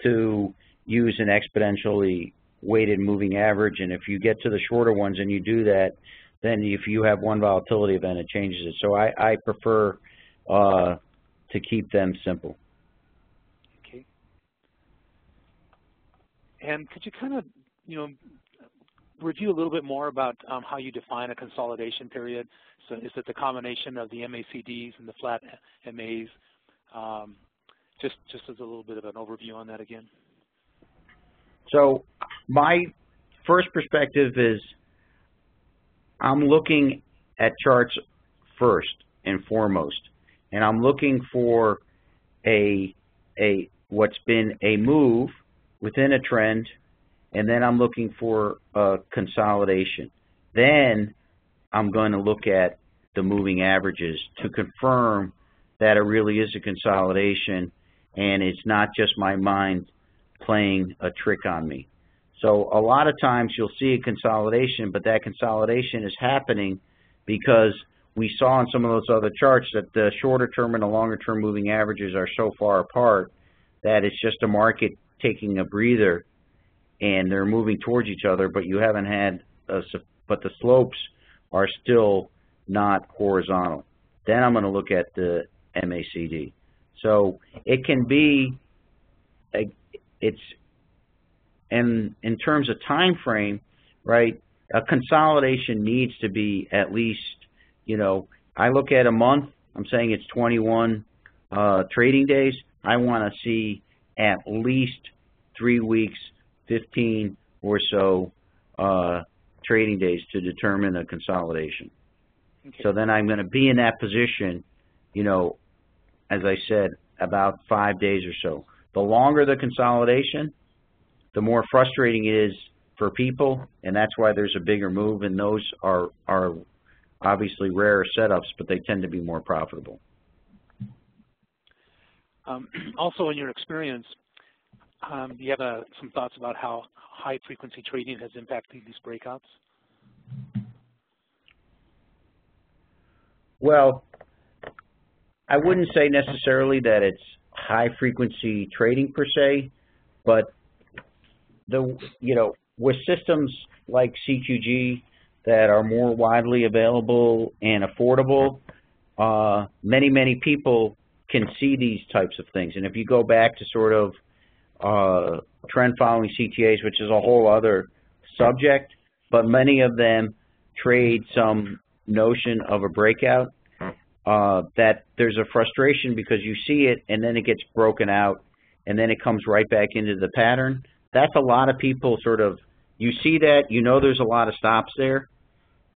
to use an exponentially weighted moving average, and if you get to the shorter ones and you do that, then if you have one volatility event, it changes it. So I prefer to keep them simple. Okay. And could you kind of, review a little bit more about how you define a consolidation period? So is it the combination of the MACDs and the flat MAs? Just as a little bit of an overview on that again. So my first perspective is I'm looking at charts first and foremost, and I'm looking for what's been a move within a trend, and then I'm looking for a consolidation. Then I'm going to look at the moving averages to confirm that it really is a consolidation and it's not just my mind playing a trick on me. So a lot of times you'll see a consolidation, but that consolidation is happening because we saw in some of those other charts that the shorter term and the longer term moving averages are so far apart that it's just a market taking a breather and they're moving towards each other, but you haven't had, but the slopes are still not horizontal. then I'm going to look at the MACD. So it can be, it's, and in terms of time frame, right, a consolidation needs to be at least, you know, I look at a month, I'm saying it's 21 trading days. I want to see at least 3 weeks, 15 or so trading days to determine a consolidation. Okay. So then I'm going to be in that position, you know, as I said, about 5 days or so. The longer the consolidation, the more frustrating it is for people, and that's why there's a bigger move, and those are obviously rarer setups, but they tend to be more profitable. Also, in your experience, do you have some thoughts about how high-frequency trading has impacted these breakouts? Well, I wouldn't say necessarily that it's high-frequency trading per se, but with systems like CQG that are more widely available and affordable, many people can see these types of things. And if you go back to sort of trend following CTAs, which is a whole other subject, but many of them trade some notion of a breakout, that there's a frustration because you see it and then it gets broken out and then it comes right back into the pattern. That's a lot of people sort of, you see that, you know there's a lot of stops there,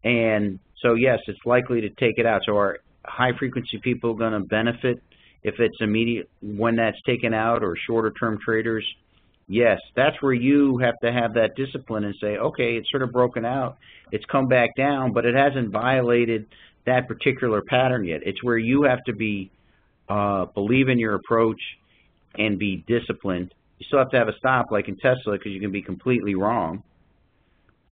and so yes, it's likely to take it out. So are high frequency people going to benefit if it's immediate when that's taken out, or shorter term traders? Yes, that's where you have to have that discipline and say, okay, it's sort of broken out, it's come back down, but it hasn't violated that particular pattern yet. It's where you have to be believe in your approach and be disciplined. You still have to have a stop, like in Tesla, because you can be completely wrong.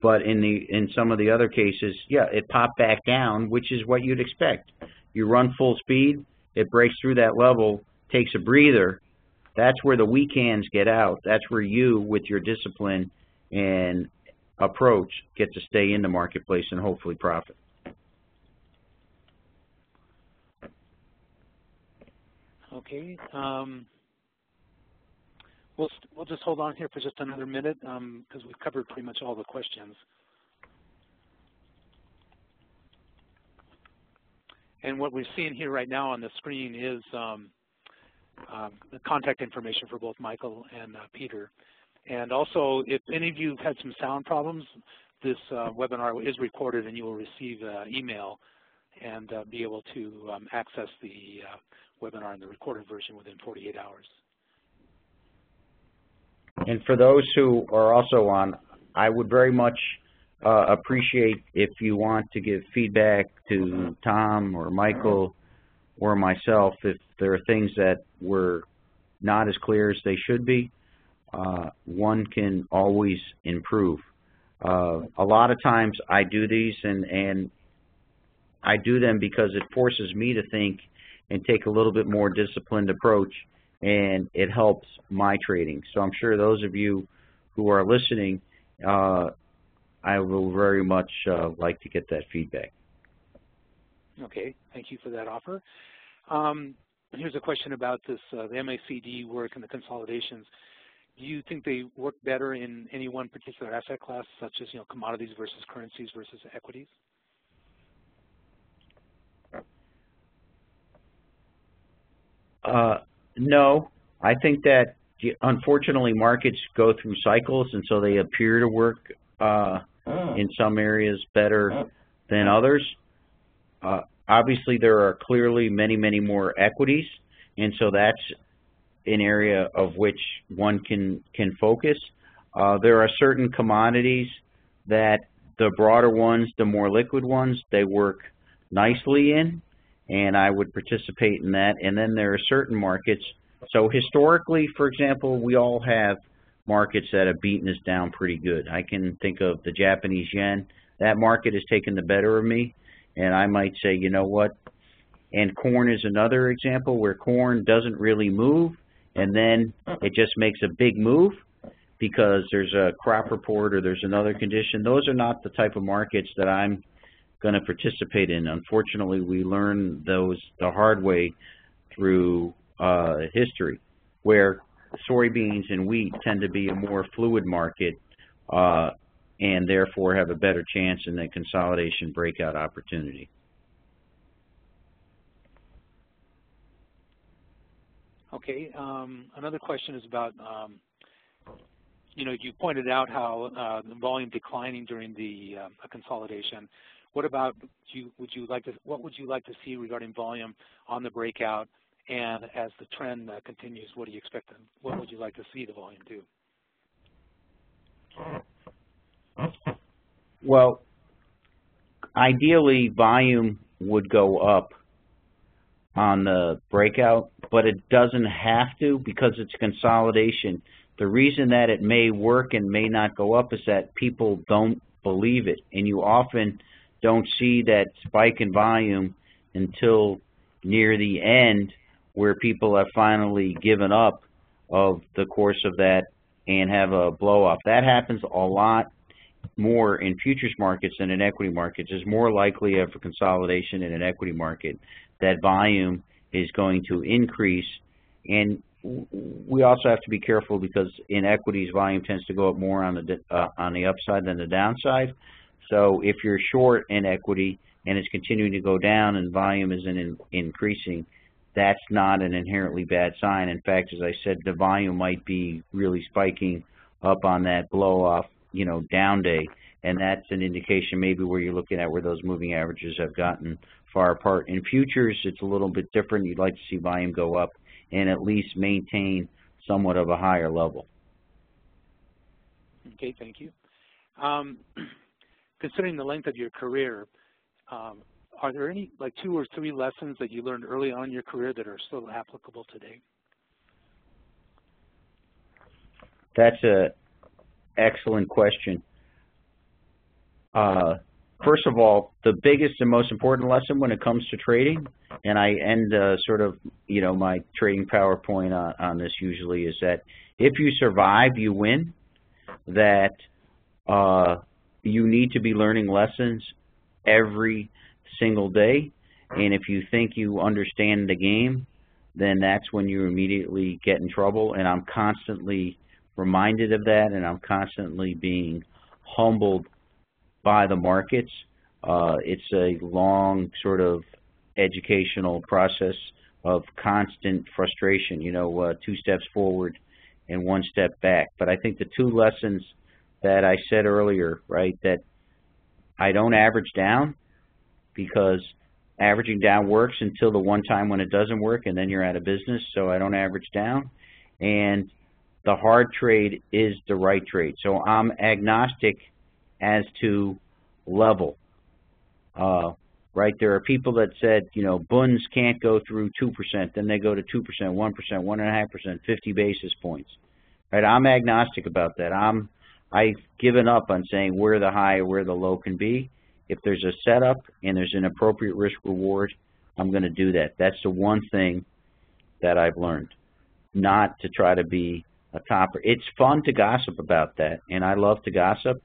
But in some of the other cases, yeah, it popped back down, which is what you'd expect. You run full speed, it breaks through that level, takes a breather. That's where the weak hands get out. That's where you, with your discipline and approach, get to stay in the marketplace and hopefully profit. Okay. We'll just hold on here for just another minute because we've covered pretty much all the questions. And what we're seeing here right now on the screen is the contact information for both Michael and Peter. And also, if any of you have had some sound problems, this webinar is recorded and you will receive an email and be able to access the webinar in the recorded version within 48 hours. And for those who are also on, I would very much appreciate if you want to give feedback to Tom or Michael or myself if there are things that were not as clear as they should be. One can always improve. A lot of times I do these and I do them because it forces me to think and take a little bit more disciplined approach, and it helps my trading. So I'm sure those of you who are listening, I will very much like to get that feedback. Okay, thank you for that offer. Here's a question about this, the MACD work and the consolidations. Do you think they work better in any one particular asset class, such as commodities versus currencies versus equities? No, I think that unfortunately markets go through cycles, and so they appear to work in some areas better than others. Obviously, there are clearly many more equities, and so that's an area of which one can focus. There are certain commodities that the broader ones, the more liquid ones, they work nicely in, and I would participate in that. And then there are certain markets. So historically, for example, we all have markets that have beaten us down pretty good. I can think of the Japanese yen. That market has taken the better of me, and I might say, you know what? And corn is another example where corn doesn't really move, and then it just makes a big move because there's a crop report or there's another condition. Those are not the type of markets that I'm going to participate in. Unfortunately, we learn those the hard way through history, where soybeans and wheat tend to be a more fluid market and therefore have a better chance in the consolidation breakout opportunity. Okay, another question is about, you know, you pointed out how the volume declining during the consolidation. What about what would you like to see regarding volume on the breakout, and as the trend continues, what do you expect? What would you like to see the volume do? Well, ideally, volume would go up on the breakout, but it doesn't have to because it's consolidation. The reason that it may work and may not go up is that people don't believe it, and you often don't see that spike in volume until near the end, where people have finally given up of the course of that and have a blow-off. That happens a lot more in futures markets than in equity markets. It's more likely for consolidation in an equity market that volume is going to increase. And we also have to be careful because in equities, volume tends to go up more on the upside than the downside. So if you're short in equity and it's continuing to go down and volume isn't increasing, that's not an inherently bad sign. In fact, as I said, the volume might be really spiking up on that blow-off, you know, down day, and that's an indication maybe where you're looking at where those moving averages have gotten far apart. In futures, it's a little bit different. You'd like to see volume go up and at least maintain somewhat of a higher level. Okay, thank you. Considering the length of your career, are there any, like, 2 or 3 lessons that you learned early on in your career that are still applicable today? That's an excellent question. First of all, the biggest and most important lesson when it comes to trading, and I end sort of, you know, my trading PowerPoint on this usually, is that if you survive, you win. That you need to be learning lessons every single day, and if you think you understand the game, then that's when you immediately get in trouble. And I'm constantly reminded of that, and I'm constantly being humbled by the markets. It's a long sort of educational process of constant frustration, you know, 2 steps forward and 1 step back. But I think the 2 lessons that I said earlier, right, that I don't average down, because averaging down works until the one time when it doesn't work, and then you're out of business, so I don't average down. And the hard trade is the right trade. So I'm agnostic as to level. Right, there are people that said, you know, bunds can't go through 2%, then they go to 2%, 1%, 1.5%, 50 basis points. Right, I'm agnostic about that. I've given up on saying where the high or where the low can be. If there's a setup and there's an appropriate risk reward, I'm going to do that. That's the one thing that I've learned, not to try to be a topper. It's fun to gossip about that, and I love to gossip.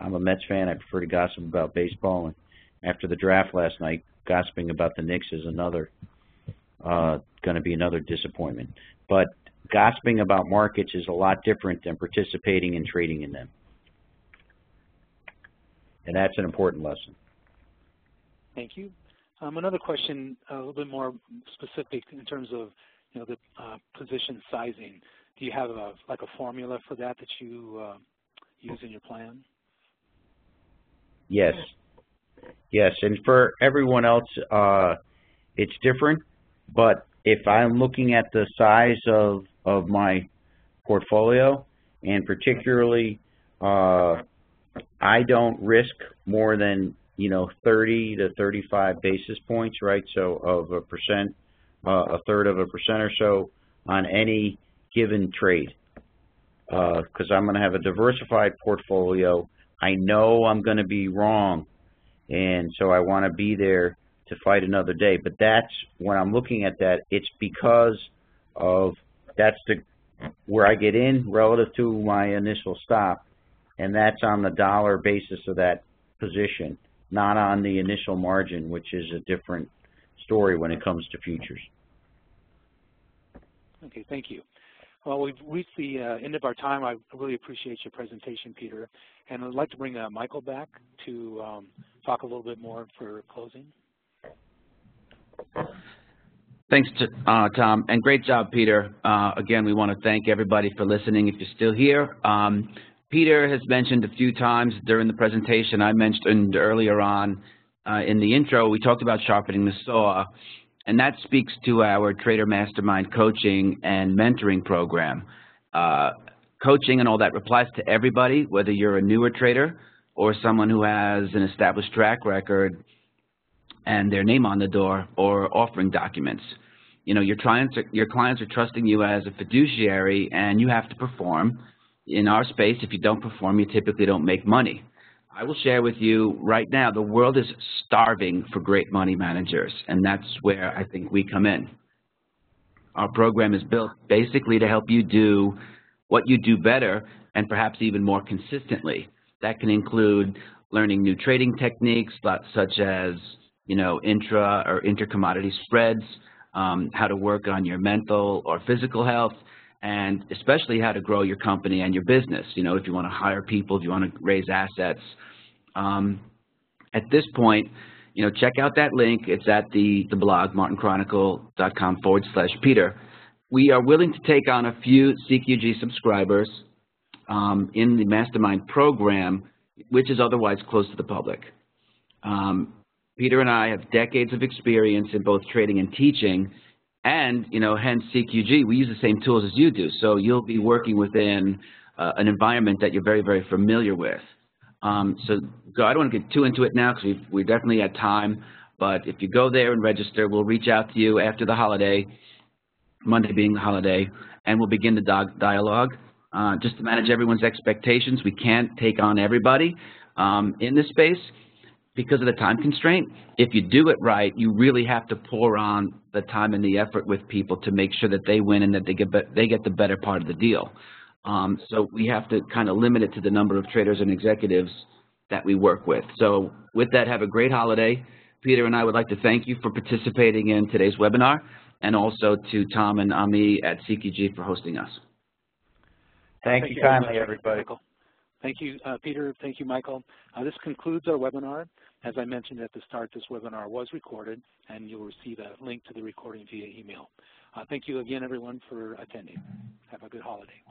I'm a Mets fan. I prefer to gossip about baseball. And after the draft last night, gossiping about the Knicks is another going to be another disappointment. But gossiping about markets is a lot different than participating and trading in them. And that's an important lesson. Thank you. Another question, a little bit more specific in terms of, you know, the position sizing. Do you have like a formula for that you use in your plan? Yes. Yes, and for everyone else, it's different. But if I'm looking at the size of my portfolio, and particularly I don't risk more than, you know, 30 to 35 basis points, right? So of a percent, a third of a percent or so on any given trade, because I'm going to have a diversified portfolio. I know I'm going to be wrong, and so I want to be there to fight another day. But that's when I'm looking at that, it's because of that's where I get in relative to my initial stop, and that's on the dollar basis of that position, not on the initial margin, which is a different story when it comes to futures. Okay, thank you. Well, we've reached the end of our time. I really appreciate your presentation, Peter. And I'd like to bring Michael back to talk a little bit more for closing. Thanks, Tom, and great job, Peter. Again, we want to thank everybody for listening if you're still here. Peter has mentioned a few times during the presentation, I mentioned earlier on in the intro, we talked about sharpening the saw, and that speaks to our Trader Mastermind coaching and mentoring program. Coaching and all that applies to everybody, whether you're a newer trader or someone who has an established track record and their name on the door or offering documents. You know, your clients are trusting you as a fiduciary, and you have to perform. In our space, if you don't perform, you typically don't make money. I will share with you right now, the world is starving for great money managers, and that's where I think we come in. Our program is built basically to help you do what you do better and perhaps even more consistently. That can include learning new trading techniques such as, you know, intra or intercommodity spreads, how to work on your mental or physical health, and especially how to grow your company and your business. You know, if you want to hire people, if you want to raise assets. At this point, you know, check out that link. It's at the blog, martinchronicle.com/Peter. We are willing to take on a few CQG subscribers in the Mastermind program, which is otherwise closed to the public. Peter and I have decades of experience in both trading and teaching, and, you know, hence CQG, we use the same tools as you do. So you'll be working within an environment that you're very, very familiar with. So I don't want to get too into it now because we definitely had time. But if you go there and register, we'll reach out to you after the holiday, Monday being the holiday, and we'll begin the dialogue. Just to manage everyone's expectations, we can't take on everybody in this space because of the time constraint. If you do it right, you really have to pour on the time and the effort with people to make sure that they win and that they get the better part of the deal. So we have to kind of limit it to the number of traders and executives that we work with. So with that, have a great holiday. Peter and I would like to thank you for participating in today's webinar, and also to Tom and Ami at CQG for hosting us. Thank you kindly, everybody. Michael. Thank you, Peter. Thank you, Michael. This concludes our webinar. As I mentioned at the start, this webinar was recorded, and you'll receive a link to the recording via email. Thank you again, everyone, for attending. Have a good holiday.